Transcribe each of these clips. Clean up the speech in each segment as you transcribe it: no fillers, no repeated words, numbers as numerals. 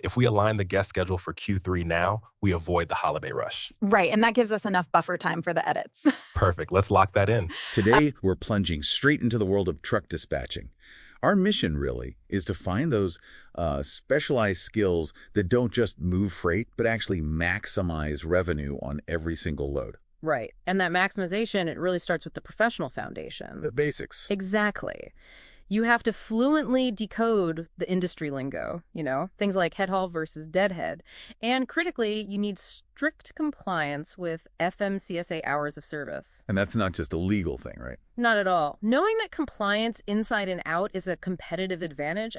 If we align the guest schedule for Q3 now, we avoid the holiday rush. Right, and that gives us enough buffer time for the edits. Perfect. Let's lock that in. Today, we're plunging straight into the world of truck dispatching. Our mission, really, is to find those specialized skills that don't just move freight, but actually maximize revenue on every single load. Right. And that maximization, it really starts with the professional foundation. The basics. Exactly. You have to fluently decode the industry lingo, things like head haul versus deadhead. And critically, you need strict compliance with FMCSA hours of service. And that's not just a legal thing, right? Not at all. Knowing that compliance inside and out is a competitive advantage,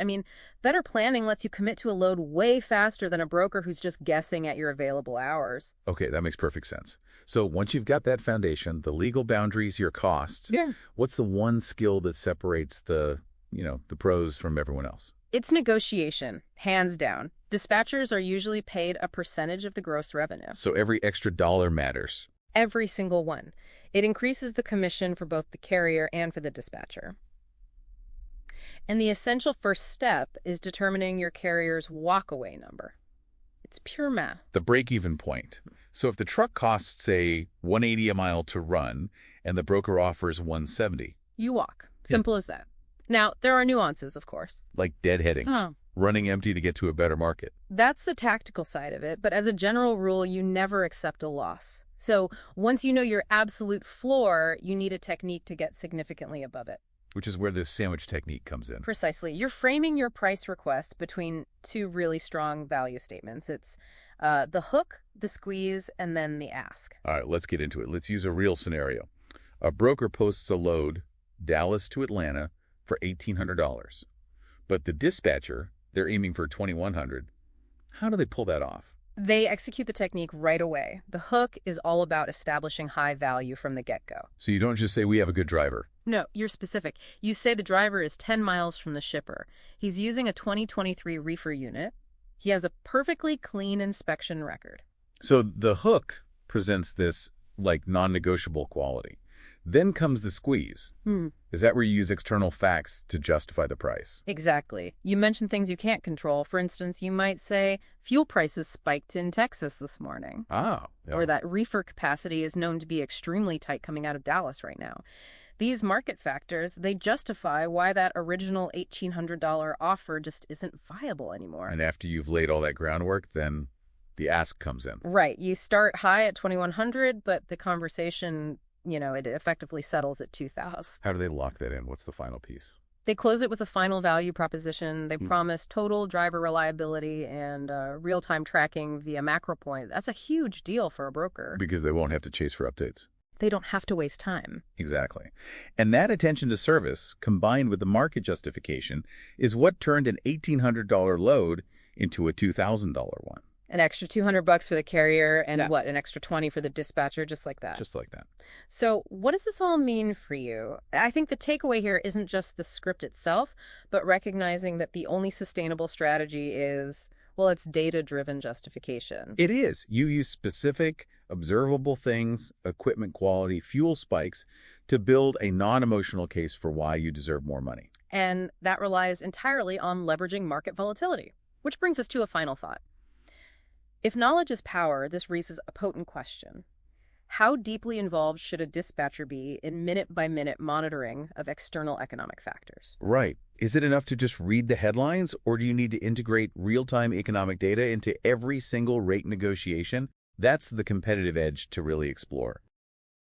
better planning lets you commit to a load way faster than a broker who's just guessing at your available hours. Okay, that makes perfect sense. So once you've got that foundation, the legal boundaries, your costs, what's the one skill that separates the pros from everyone else? It's negotiation, hands down. Dispatchers are usually paid a percentage of the gross revenue. So every extra dollar matters. Every single one. It increases the commission for both the carrier and for the dispatcher. And the essential first step is determining your carrier's walkaway number. It's pure math. The break-even point. So if the truck costs, say, $180 a mile to run, and the broker offers $170. You walk. Simple as that. Now, there are nuances, of course. Like deadheading, running empty to get to a better market. That's the tactical side of it, but as a general rule, you never accept a loss. So once you know your absolute floor, you need a technique to get significantly above it. Which is where this sandwich technique comes in. Precisely. You're framing your price request between two really strong value statements. It's the hook, the squeeze, and then the ask. All right, let's get into it. Let's use a real scenario. A broker posts a load, Dallas to Atlanta, for $1,800. But the dispatcher, they're aiming for $2,100. How do they pull that off? They execute the technique right away. The hook is all about establishing high value from the get-go. So you don't just say, we have a good driver. No, you're specific. You say the driver is 10 miles from the shipper. He's using a 2023 reefer unit. He has a perfectly clean inspection record. So the hook presents this, non-negotiable quality. Then comes the squeeze. Is that where you use external facts to justify the price? Exactly. You mention things you can't control. For instance, you might say, fuel prices spiked in Texas this morning. Yeah. Or that reefer capacity is known to be extremely tight coming out of Dallas right now. These market factors, they justify why that original $1,800 offer just isn't viable anymore. And after you've laid all that groundwork, then the ask comes in. Right. You start high at $2,100, but the conversation, it effectively settles at $2,000. How do they lock that in? What's the final piece? They close it with a final value proposition. They promise total driver reliability and real-time tracking via MacroPoint. That's a huge deal for a broker. Because they won't have to chase for updates. They don't have to waste time. Exactly. And that attention to service, combined with the market justification, is what turned an $1,800 load into a $2,000 one. An extra $200 for the carrier and an extra $20 for the dispatcher, just like that. Just like that. So what does this all mean for you? I think the takeaway here isn't just the script itself, but recognizing that the only sustainable strategy is, it's data-driven justification. It is. You use specific, observable things, equipment quality, fuel spikes, to build a non-emotional case for why you deserve more money. And that relies entirely on leveraging market volatility, which brings us to a final thought. If knowledge is power, this raises a potent question. How deeply involved should a dispatcher be in minute-by-minute monitoring of external economic factors? Right. Is it enough to just read the headlines, or do you need to integrate real-time economic data into every single rate negotiation? That's the competitive edge to really explore.